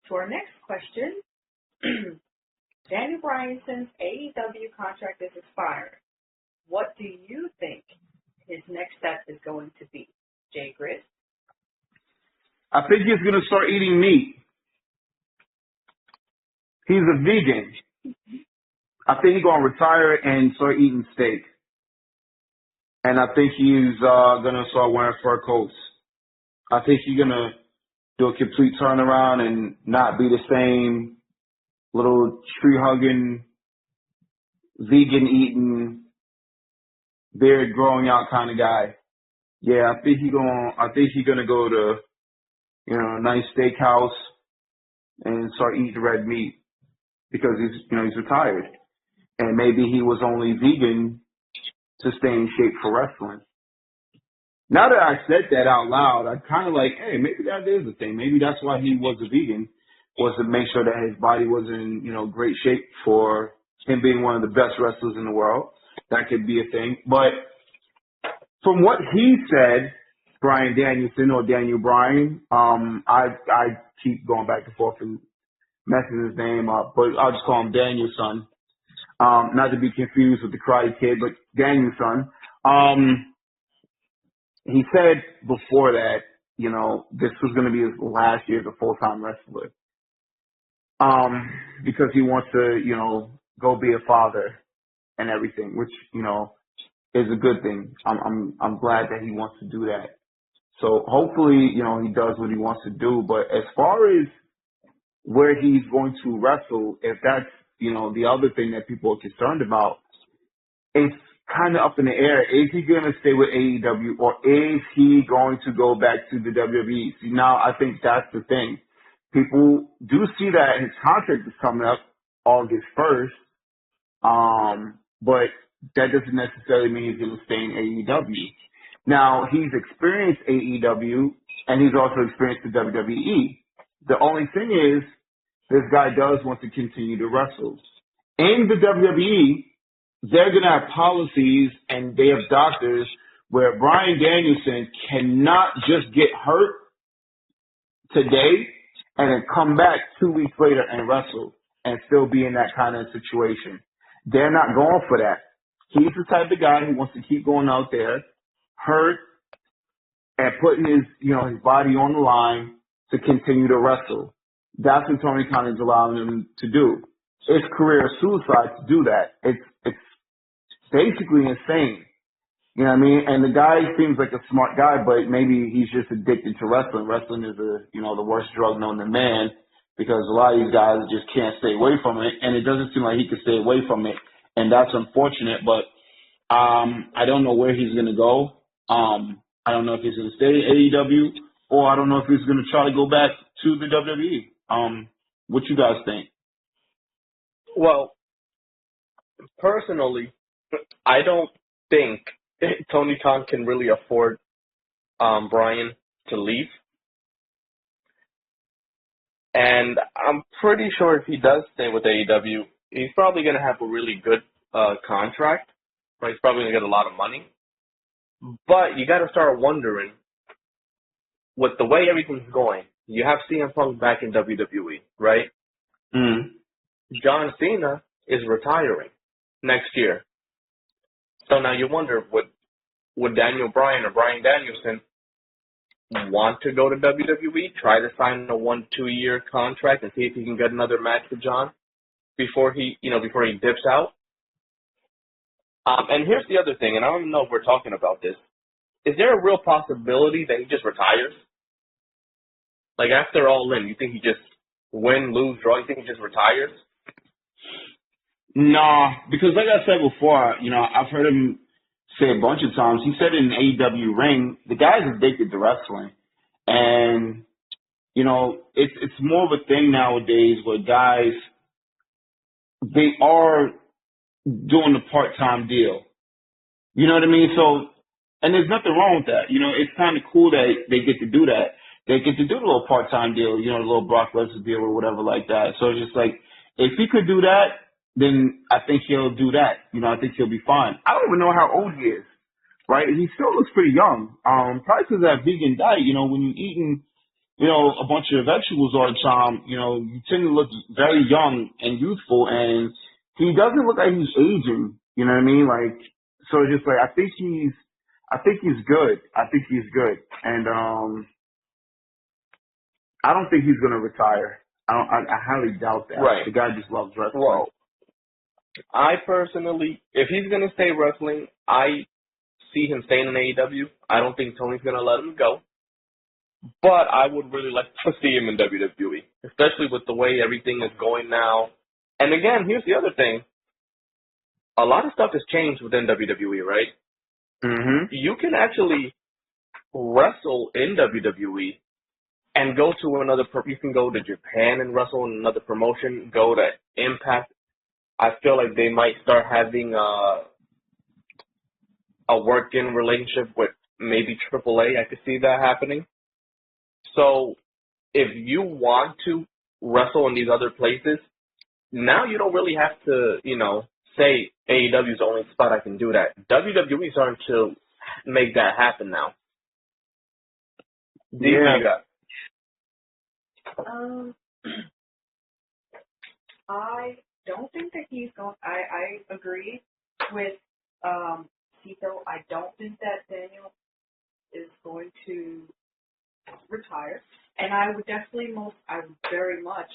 To our next question, Daniel Bryanson's AEW contract is expiring. What do you think his next step is going to be, Jay Grizz? I think he's going to start eating meat. He's a vegan. I think he's going to retire and start eating steak. And I think he's going to start wearing fur coats. I think he's going to do a complete turnaround and not be the same little tree-hugging, vegan-eating, beard-growing out kind of guy. Yeah, I think he's gonna go to, a nice steakhouse and start eating red meat because he's retired. And maybe he was only vegan to stay in shape for wrestling. Now that I said that out loud, I'm kind of like, hey, maybe that is the thing. Maybe that's why he was a vegan, was to make sure that his body was in, great shape for him being one of the best wrestlers in the world. That could be a thing. But from what he said, Bryan Danielson or Daniel Bryan, I keep going back and forth and messing his name up, but I'll just call him Danielson. Not to be confused with the Karate Kid, but Danielson. He said before that, this was going to be his last year as a full-time wrestler. Because he wants to, go be a father and everything, which, is a good thing. I'm glad that he wants to do that. So hopefully, he does what he wants to do. But as far as where he's going to wrestle, if that's, the other thing that people are concerned about, it's kind of up in the air. Is he going to stay with AEW or is he going to go back to the WWE? See, now I think that's the thing. People do see that his contract is coming up August 1st, but that doesn't necessarily mean he's going to stay in AEW. Now, he's experienced AEW and he's also experienced the WWE. The only thing is, this guy does want to continue to wrestle. In the WWE, they're going to have policies and they have doctors where Bryan Danielson cannot just get hurt today and then come back 2 weeks later and wrestle and still be in that kind of situation. They're not going for that. He's the type of guy who wants to keep going out there, hurt, and putting his body on the line to continue to wrestle. That's what Tony Khan is allowing him to do. It's career suicide to do that. It's basically insane. You know what I mean? And the guy seems like a smart guy, but maybe he's just addicted to wrestling. Wrestling is the worst drug known to man because a lot of these guys just can't stay away from it. And it doesn't seem like he can stay away from it. And that's unfortunate, but I don't know where he's going to go. I don't know if he's going to stay at AEW or I don't know if he's going to try to go back to the WWE. What you guys think? Well, personally, I don't think Tony Khan can really afford Bryan to leave. And I'm pretty sure if he does stay with AEW, he's probably going to have a really good contract. Right? He's probably going to get a lot of money. But you got to start wondering, with the way everything's going, you have CM Punk back in WWE, right? Mm. John Cena is retiring next year. So now you wonder, would Daniel Bryan or Bryan Danielson want to go to WWE, try to sign a 1-2 year contract and see if he can get another match with John before he dips out? And here's the other thing, and I don't even know if we're talking about this. Is there a real possibility that he just retires? Like after All In, you think he just win, lose, draw? You think he just retires? Nah, because like I said before, I've heard him say a bunch of times. He said in the AEW ring, the guy's addicted to wrestling. And, it's more of a thing nowadays where guys, they are doing the part-time deal. You know what I mean? So, and there's nothing wrong with that. It's kind of cool that they get to do that. They get to do the little part-time deal, the little Brock Lesnar deal or whatever like that. So it's just like, if he could do that, then I think he'll do that. I think he'll be fine. I don't even know how old he is, right? He still looks pretty young. Probably because of that vegan diet, when you're eating, a bunch of vegetables all the time, you tend to look very young and youthful, and he doesn't look like he's aging. You know what I mean? Like, so it's just like I think he's good. I think he's good, and I don't think he's gonna retire. I highly doubt that. Right. The guy just loves wrestling. Well, I personally, if he's going to stay wrestling, I see him staying in AEW. I don't think Tony's going to let him go. But I would really like to see him in WWE, especially with the way everything is going now. And again, here's the other thing. A lot of stuff has changed within WWE, right? Mm-hmm. You can actually wrestle in WWE and go to another, you can go to Japan and wrestle in another promotion, go to Impact. I feel like they might start having a work-in relationship with maybe AAA. I could see that happening. So if you want to wrestle in these other places, now you don't really have to, say AEW is the only spot I can do that. WWE is starting to make that happen now. D, what you got? I don't think that he's going. I agree with Cito. I don't think that Daniel is going to retire, and I would very much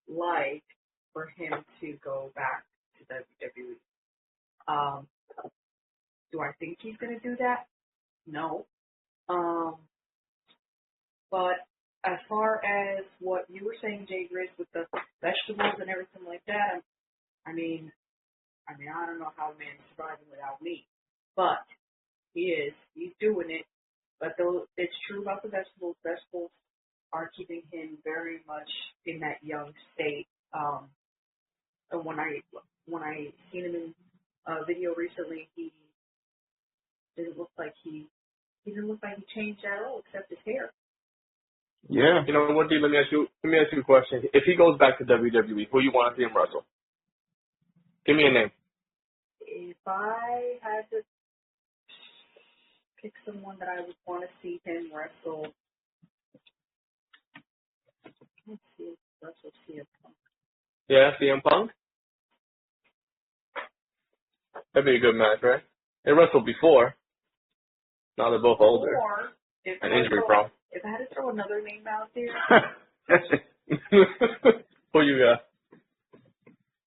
like for him to go back to WWE. Do I think he's going to do that? No. But as far as what you were saying, Jay Grizz, with the vegetables and everything like that, I mean, I don't know how a man's surviving without meat, but he's doing it. But though it's true about the vegetables, vegetables are keeping him very much in that young state. And when I seen him in a video recently, he didn't look like he changed at all except his hair. Yeah. You know what, D, let me ask you a question. If he goes back to WWE, who you want to see him wrestle? Give me a name. If I had to pick someone that I would want to see him wrestle, let's see, wrestle CM Punk. Yeah, CM Punk? That'd be a good match, right? They wrestled before. Now they're both older and injury prone. If I had to throw another name out there, who you got?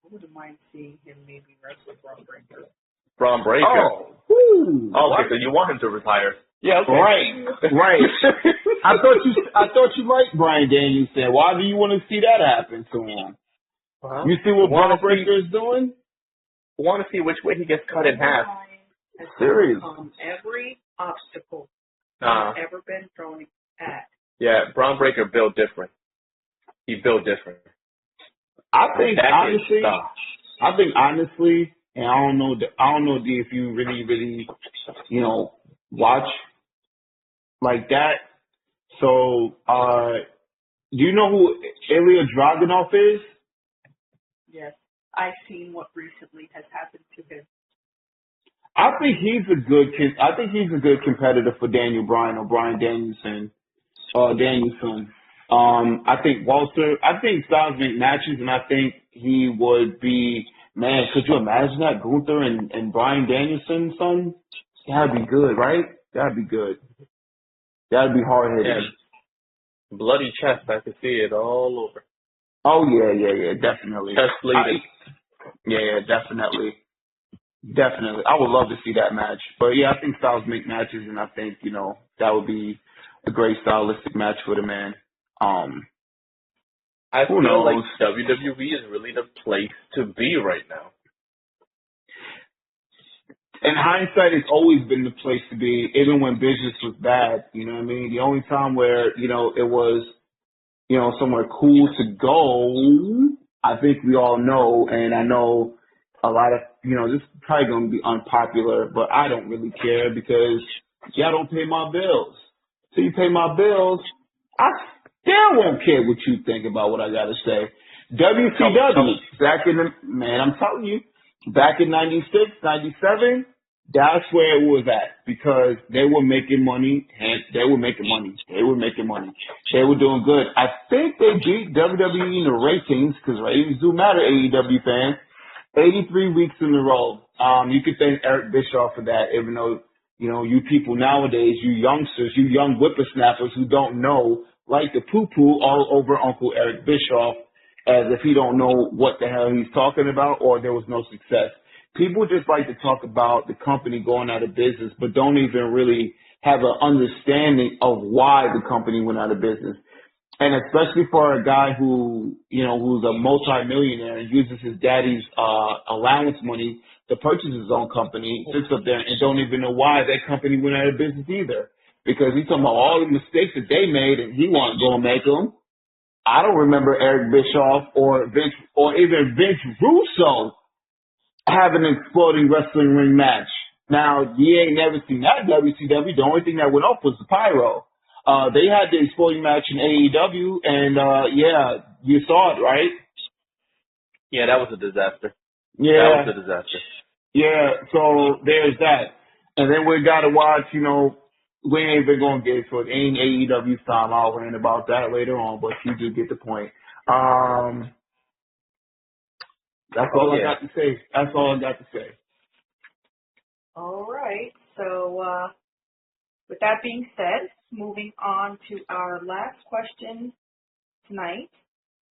I wouldn't mind seeing him maybe wrestle Braun Breaker. Braun Breaker? Oh, okay, so you want him to retire? Yeah, okay. Right. I thought you liked Bryan Danielson. Why do you want to see that happen to him? Uh-huh. You see what Braun Breaker is doing? Want to see which way he gets cut in half. Serious. Every obstacle has ever been thrown at. Yeah, Braun Breaker built different. He built different. I think honestly, and I don't know, D, if you really, watch like that. So, do you know who Ilya Dragunov is? Yes, I've seen what recently has happened to him. I think he's a good competitor for Daniel Bryan or Bryan Danielson. Danielson. I think Styles make matches, and I think he would be, man, could you imagine that? Gunther and Bryan Danielson, son? That'd be good, right? That'd be good. That'd be hard-hitting. Yeah. Bloody chest, I could see it all over. Oh, yeah, definitely. Chest bleeding. Yeah, definitely. Definitely. I would love to see that match. But, yeah, I think Styles make matches, and I think, that would be a great stylistic match for the man. I feel like WWE is really the place to be right now. In hindsight, it's always been the place to be, even when business was bad. You know what I mean? The only time where, it was, somewhere cool to go, I think we all know, and I know a lot of, this is probably going to be unpopular, but I don't really care because y'all don't pay my bills. So you pay my bills, I still won't care what you think about what I got to say. WCW, I'm telling you, back in 96, 97, That's where it was at because they were making money and they were making money. They were making money. They were doing good. I think they beat WWE in the ratings because ratings do matter, AEW fans. 83 weeks in a row. You could thank Eric Bischoff for that, even though, you people nowadays, you youngsters, you young whippersnappers who don't know, like to poo-poo all over Uncle Eric Bischoff as if he don't know what the hell he's talking about or there was no success. People just like to talk about the company going out of business, but don't even really have an understanding of why the company went out of business. And especially for a guy who's a multi-millionaire and uses his daddy's allowance money to purchase his own company, sits up there and don't even know why that company went out of business either. Because he's talking about all the mistakes that they made and he wasn't going to make them. I don't remember Eric Bischoff or even Vince Russo having an exploding wrestling ring match. Now, you ain't never seen that at WCW. The only thing that went off was the pyro. They had the exploding match in AEW, and you saw it, right? Yeah, that was a disaster. Yeah. That was a disaster. Yeah, so there's that. And then we got to watch, we ain't even going to get into it. Ain't AEW's time. I'll rant about that later on, but you do get the point. That's all I got to say. That's all I got to say. All right. So with that being said, moving on to our last question tonight.